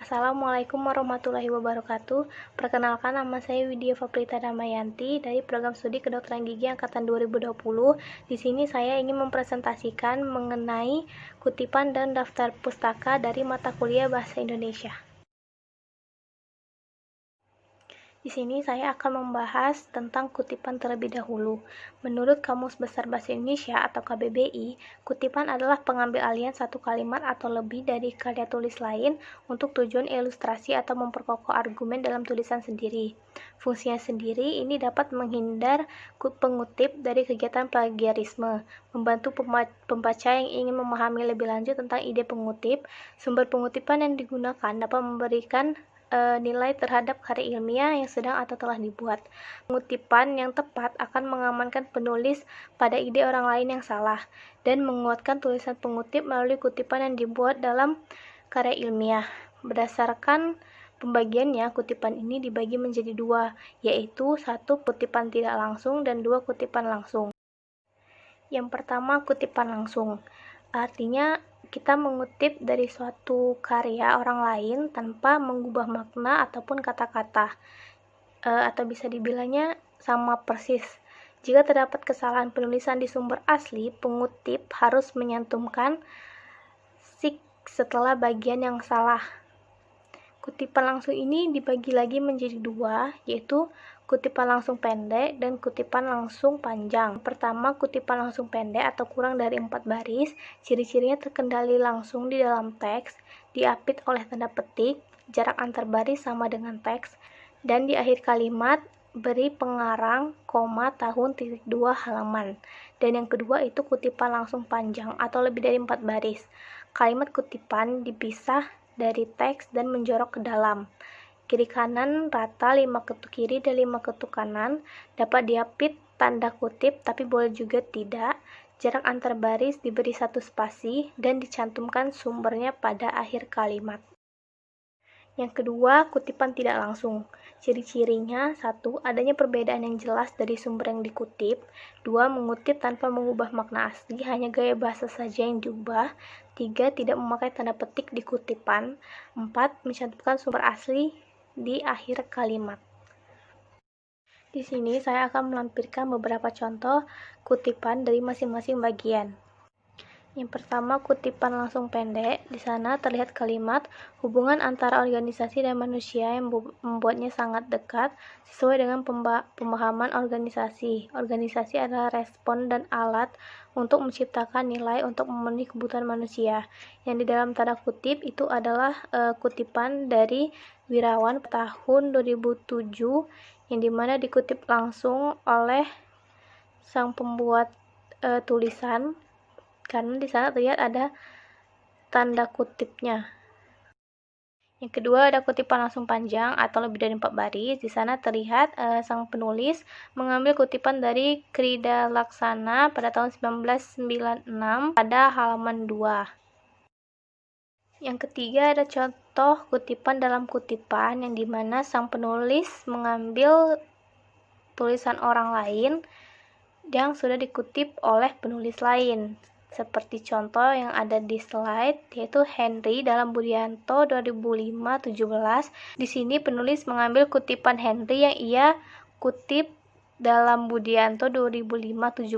Assalamualaikum warahmatullahi wabarakatuh. Perkenalkan, nama saya Widya Faprita Damayanti dari Program Studi Kedokteran Gigi Angkatan 2020. Di sini saya ingin mempresentasikan mengenai kutipan dan daftar pustaka dari mata kuliah Bahasa Indonesia. Di sini saya akan membahas tentang kutipan terlebih dahulu. Menurut Kamus Besar Bahasa Indonesia atau KBBI, kutipan adalah pengambil alihan satu kalimat atau lebih dari karya tulis lain untuk tujuan ilustrasi atau memperkokoh argumen dalam tulisan sendiri. Fungsinya sendiri ini dapat menghindar pengutip dari kegiatan plagiarisme, membantu pembaca yang ingin memahami lebih lanjut tentang ide pengutip. Sumber pengutipan yang digunakan dapat memberikan nilai terhadap karya ilmiah yang sedang atau telah dibuat. Pengutipan yang tepat akan mengamankan penulis pada ide orang lain yang salah dan menguatkan tulisan pengutip melalui kutipan yang dibuat dalam karya ilmiah. Berdasarkan pembagiannya, kutipan ini dibagi menjadi dua, yaitu satu kutipan tidak langsung dan dua kutipan langsung. Yang pertama, kutipan langsung. Artinya kita mengutip dari suatu karya orang lain tanpa mengubah makna ataupun kata-kata, atau bisa dibilangnya sama persis. Jika terdapat kesalahan penulisan di sumber asli, pengutip harus menyantumkan sik setelah bagian yang salah. Kutipan langsung ini dibagi lagi menjadi dua, yaitu kutipan langsung pendek dan kutipan langsung panjang. Pertama, kutipan langsung pendek atau kurang dari 4 baris, ciri-cirinya terkendali langsung di dalam teks, diapit oleh tanda petik, jarak antar baris sama dengan teks, dan di akhir kalimat beri pengarang, koma, tahun, titik 2 halaman. Dan yang kedua itu kutipan langsung panjang atau lebih dari 4 baris. Kalimat kutipan dipisah dari teks dan menjorok ke dalam. Kiri kanan rata 5 ketuk kiri dan 5 ketuk kanan, dapat diapit tanda kutip tapi boleh juga tidak. Jarak antar baris diberi 1 spasi dan dicantumkan sumbernya pada akhir kalimat. Yang kedua, kutipan tidak langsung. Ciri-cirinya: 1. Adanya perbedaan yang jelas dari sumber yang dikutip. 2. Mengutip tanpa mengubah makna asli, hanya gaya bahasa saja yang diubah. 3. Tidak memakai tanda petik di kutipan. 4. Mencantumkan sumber asli di akhir kalimat. Di sini saya akan melampirkan beberapa contoh kutipan dari masing-masing bagian. Yang pertama, kutipan langsung pendek. Di sana terlihat kalimat, hubungan antara organisasi dan manusia yang membuatnya sangat dekat sesuai dengan pemahaman organisasi. Organisasi adalah respon dan alat untuk menciptakan nilai untuk memenuhi kebutuhan manusia. Yang di dalam tanda kutip itu adalah kutipan dari Wirawan tahun 2007 yang dimana dikutip langsung oleh sang pembuat tulisan, karena di sana terlihat ada tanda kutipnya. Yang kedua, ada kutipan langsung panjang atau lebih dari 4 baris. Di sana terlihat sang penulis mengambil kutipan dari Krida Laksana pada tahun 1996 pada halaman 2. Yang ketiga, ada contoh kutipan dalam kutipan yang dimana sang penulis mengambil tulisan orang lain yang sudah dikutip oleh penulis lain. Seperti contoh yang ada di slide, yaitu Henry dalam Budianto 2005-17. Di sini penulis mengambil kutipan Henry yang ia kutip dalam Budianto 2005-17.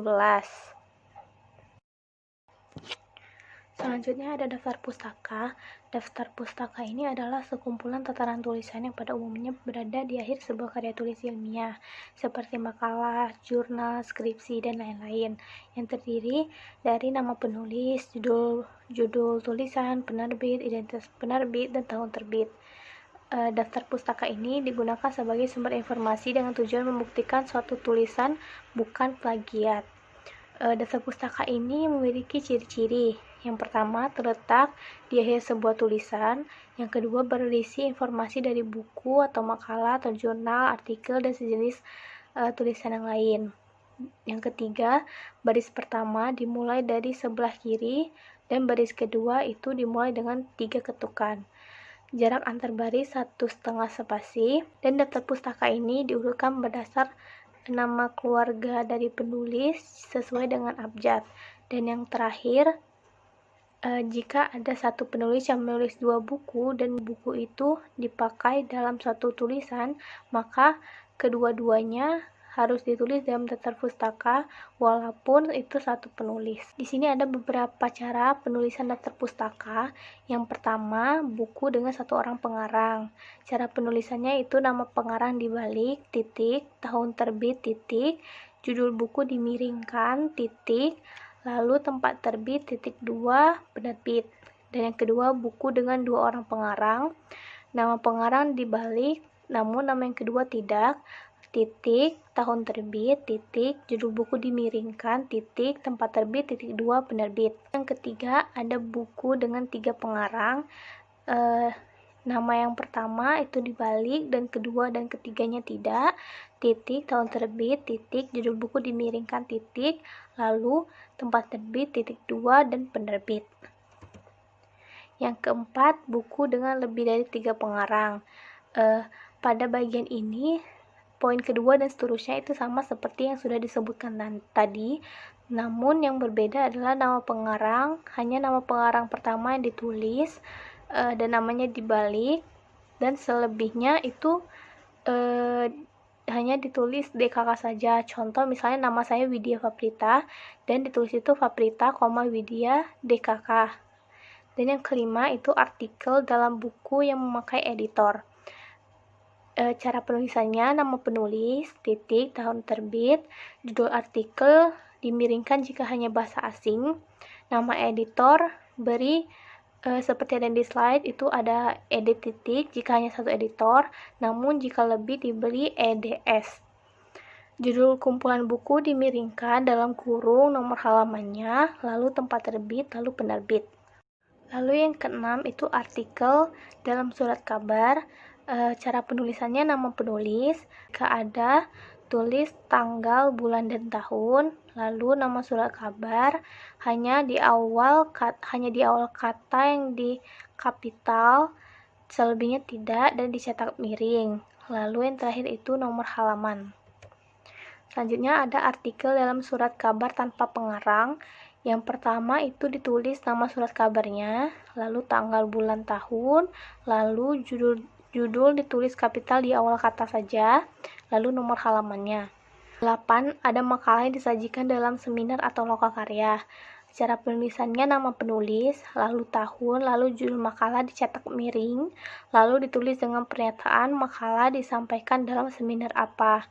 Selanjutnya ada daftar pustaka. Daftar pustaka ini adalah sekumpulan tataran tulisan yang pada umumnya berada di akhir sebuah karya tulis ilmiah, seperti makalah, jurnal, skripsi, dan lain-lain, yang terdiri dari nama penulis, judul tulisan, penerbit, identitas penerbit, dan tahun terbit. Daftar pustaka ini digunakan sebagai sumber informasi dengan tujuan membuktikan suatu tulisan bukan plagiat. Daftar pustaka ini memiliki ciri-ciri. Yang pertama, terletak di akhir sebuah tulisan. Yang kedua, berisi informasi dari buku atau makalah atau jurnal, artikel, dan sejenis tulisan yang lain. Yang ketiga, baris pertama dimulai dari sebelah kiri dan baris kedua itu dimulai dengan 3 ketukan. Jarak antar baris 1,5 spasi, dan daftar pustaka ini diurutkan berdasar nama keluarga dari penulis sesuai dengan abjad. Dan yang terakhir, Jika ada satu penulis yang menulis 2 buku dan buku itu dipakai dalam satu tulisan, maka kedua-duanya harus ditulis dalam daftar pustaka walaupun itu satu penulis. Di sini ada beberapa cara penulisan daftar pustaka. Yang pertama, buku dengan satu orang pengarang. Cara penulisannya itu nama pengarang dibalik, titik, tahun terbit, titik, judul buku dimiringkan, titik, lalu tempat terbit, titik 2, penerbit. Dan yang kedua, buku dengan 2 orang pengarang. Nama pengarang dibalik, namun nama yang kedua tidak, titik, tahun terbit, titik, judul buku dimiringkan, titik, tempat terbit, titik 2, penerbit. Yang ketiga, ada buku dengan 3 pengarang. Nama yang pertama itu dibalik dan kedua dan ketiganya tidak, titik, tahun terbit, titik, judul buku dimiringkan, titik, lalu tempat terbit, titik 2, dan penerbit. Yang keempat, buku dengan lebih dari 3 pengarang. Pada bagian ini, poin kedua dan seterusnya itu sama seperti yang sudah disebutkan tadi, namun yang berbeda adalah nama pengarang, hanya nama pengarang pertama yang ditulis, dan namanya dibalik, dan selebihnya itu hanya ditulis DKK saja. Contoh misalnya nama saya Widya Faprita dan ditulis itu Faprita, Widya DKK. Dan yang kelima itu artikel dalam buku yang memakai editor. Cara penulisannya, nama penulis, titik, tahun terbit, judul artikel dimiringkan jika hanya bahasa asing, nama editor, beri seperti ada di slide itu ada edit titik jika hanya satu editor, namun jika lebih diberi eds. Judul kumpulan buku dimiringkan dalam kurung, nomor halamannya, lalu tempat terbit, lalu penerbit. Lalu yang keenam itu artikel dalam surat kabar. Cara penulisannya, nama penulis, jika ada tulis tanggal, bulan, dan tahun, lalu nama surat kabar hanya di awal kata yang di kapital, selebihnya tidak, dan dicetak miring. Lalu yang terakhir itu nomor halaman. Selanjutnya ada artikel dalam surat kabar tanpa pengarang. Yang pertama itu ditulis nama surat kabarnya, lalu tanggal, bulan, tahun, lalu judul ditulis kapital di awal kata saja, lalu nomor halamannya. 8. Ada makalah yang disajikan dalam seminar atau lokakarya. Cara penulisannya, nama penulis, lalu tahun, lalu judul makalah dicetak miring, lalu ditulis dengan pernyataan makalah disampaikan dalam seminar apa,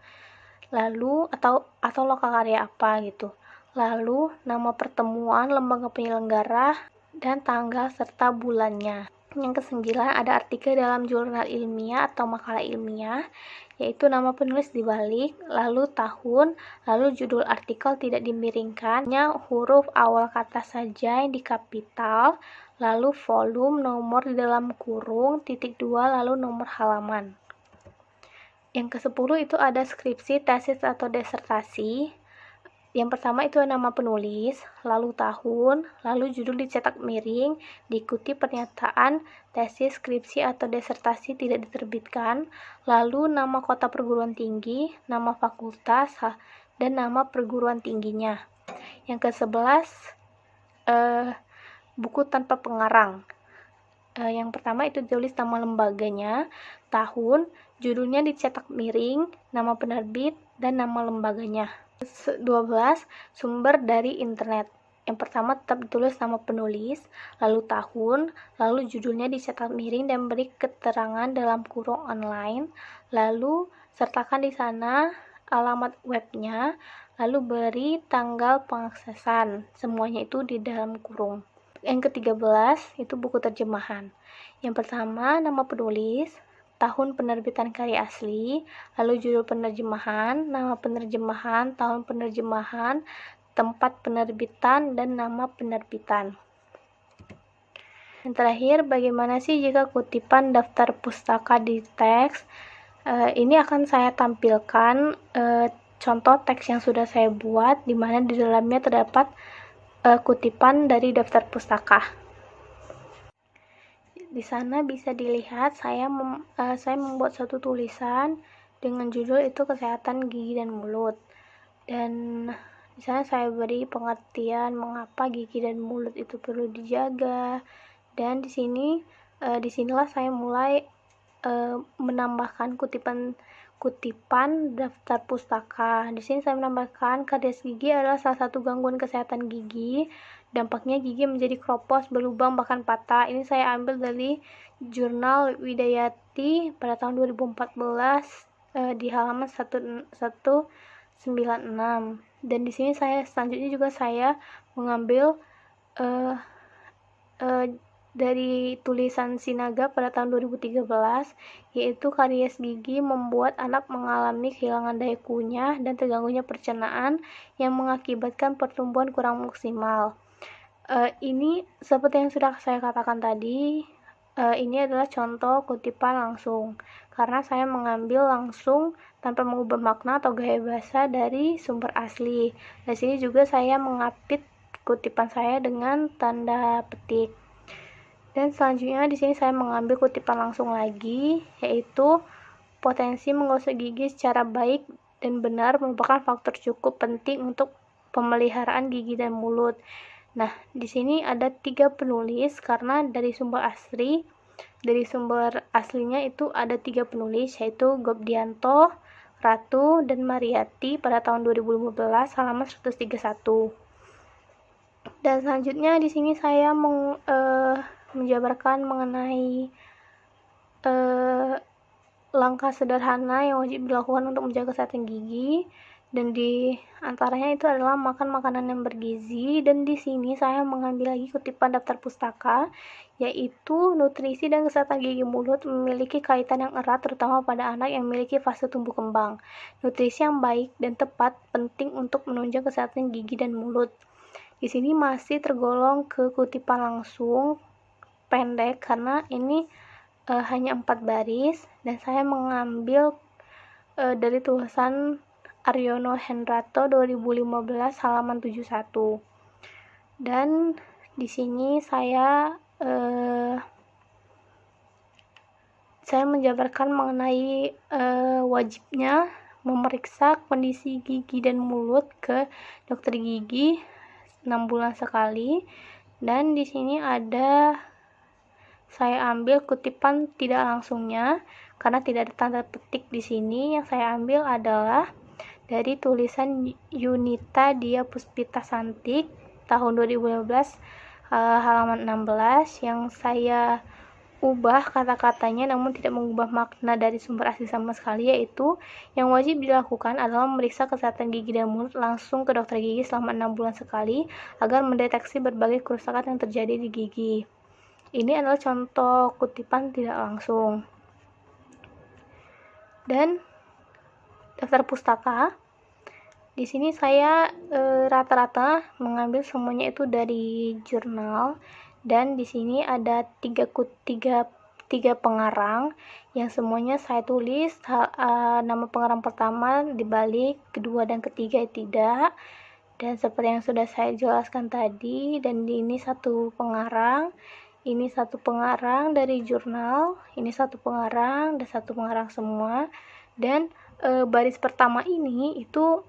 lalu atau lokakarya apa gitu. Lalu nama pertemuan, lembaga penyelenggara, dan tanggal serta bulannya. Yang kesembilan ada artikel dalam jurnal ilmiah atau makalah ilmiah, yaitu nama penulis dibalik, lalu tahun, lalu judul artikel tidak dimiringkan, hanya huruf awal kata saja yang di kapital, lalu volume, nomor di dalam kurung, titik 2, lalu nomor halaman. Yang ke-10 itu ada skripsi, tesis, atau disertasi. Yang pertama itu nama penulis, lalu tahun, lalu judul dicetak miring, diikuti pernyataan tesis, skripsi, atau disertasi tidak diterbitkan, lalu nama kota perguruan tinggi, nama fakultas, dan nama perguruan tingginya. Yang ke-11, buku tanpa pengarang. Yang pertama itu ditulis nama lembaganya, tahun, judulnya dicetak miring, nama penerbit, dan nama lembaganya. 12. Sumber dari internet. Yang pertama tetap ditulis nama penulis, lalu tahun, lalu judulnya dicetak miring dan beri keterangan dalam kurung online, lalu sertakan di sana alamat webnya, lalu beri tanggal pengaksesan. Semuanya itu di dalam kurung. Yang ke-13 itu buku terjemahan. Yang pertama nama penulis, tahun penerbitan karya asli, lalu judul penerjemahan, nama penerjemahan, tahun penerjemahan, tempat penerbitan, dan nama penerbitan. Yang terakhir, bagaimana sih jika kutipan daftar pustaka di teks? Ini akan saya tampilkan contoh teks yang sudah saya buat, di mana di dalamnya terdapat kutipan dari daftar pustaka. Di sana bisa dilihat saya membuat satu tulisan dengan judul itu kesehatan gigi dan mulut, dan Misalnya saya beri pengertian mengapa gigi dan mulut itu perlu dijaga. Dan disinilah saya mulai menambahkan kutipan daftar pustaka. Di sini saya menambahkan karies gigi adalah salah satu gangguan kesehatan gigi. Dampaknya gigi menjadi kropos, berlubang, bahkan patah. Ini saya ambil dari jurnal Widayati pada tahun 2014 di halaman 196. Dan di sini selanjutnya juga saya mengambil dari tulisan Sinaga pada tahun 2013, yaitu karies gigi membuat anak mengalami kehilangan daya kunyah dan terganggunya pencernaan yang mengakibatkan pertumbuhan kurang maksimal. Ini seperti yang sudah saya katakan tadi, ini adalah contoh kutipan langsung, karena saya mengambil langsung tanpa mengubah makna atau gaya bahasa dari sumber asli. Di sini juga saya mengapit kutipan saya dengan tanda petik. Dan selanjutnya di sini saya mengambil kutipan langsung lagi, yaitu potensi menggosok gigi secara baik dan benar merupakan faktor cukup penting untuk pemeliharaan gigi dan mulut. Nah, di sini ada 3 penulis karena dari sumber aslinya itu ada 3 penulis, yaitu Gobdianto, Ratu, dan Mariyati pada tahun 2015 halaman 131. Dan selanjutnya di sini saya menjabarkan mengenai langkah sederhana yang wajib dilakukan untuk menjaga kesehatan gigi, dan di antaranya itu adalah makan makanan yang bergizi. Dan di sini saya mengambil lagi kutipan daftar pustaka, yaitu nutrisi dan kesehatan gigi mulut memiliki kaitan yang erat terutama pada anak yang memiliki fase tumbuh kembang. Nutrisi yang baik dan tepat penting untuk menunjang kesehatan gigi dan mulut. Di sini masih tergolong ke kutipan langsung pendek karena ini hanya 4 baris, dan saya mengambil dari tulisan Aryono Hendrato 2015 halaman 71. Dan di sini saya menjabarkan mengenai wajibnya memeriksa kondisi gigi dan mulut ke dokter gigi 6 bulan sekali. Dan di sini saya ambil kutipan tidak langsungnya karena tidak ada tanda petik di sini. Yang saya ambil adalah dari tulisan Yunita Dia Puspita Santik tahun 2015 halaman 16, yang saya ubah kata-katanya namun tidak mengubah makna dari sumber asli sama sekali, yaitu yang wajib dilakukan adalah memeriksa kesehatan gigi dan mulut langsung ke dokter gigi selama 6 bulan sekali agar mendeteksi berbagai kerusakan yang terjadi di gigi. Ini adalah contoh kutipan tidak langsung. Dan daftar pustaka, di sini saya rata-rata mengambil semuanya itu dari jurnal, dan di sini ada tiga pengarang yang semuanya saya tulis nama pengarang pertama dibalik, kedua dan ketiga tidak. Dan seperti yang sudah saya jelaskan tadi, dan ini satu pengarang, ini satu pengarang dari jurnal, ini satu pengarang, dan satu pengarang semua. Dan baris pertama ini itu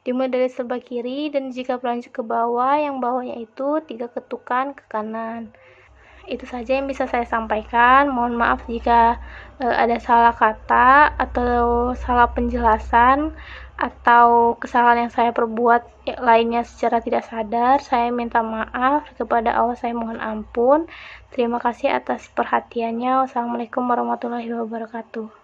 dimulai dari sebelah kiri, dan jika berlanjut ke bawah, yang bawahnya itu 3 ketukan ke kanan. Itu saja yang bisa saya sampaikan. Mohon maaf jika ada salah kata atau salah penjelasan atau kesalahan yang saya perbuat lainnya secara tidak sadar. Saya minta maaf, kepada Allah saya mohon ampun. Terima kasih atas perhatiannya. Wassalamualaikum warahmatullahi wabarakatuh.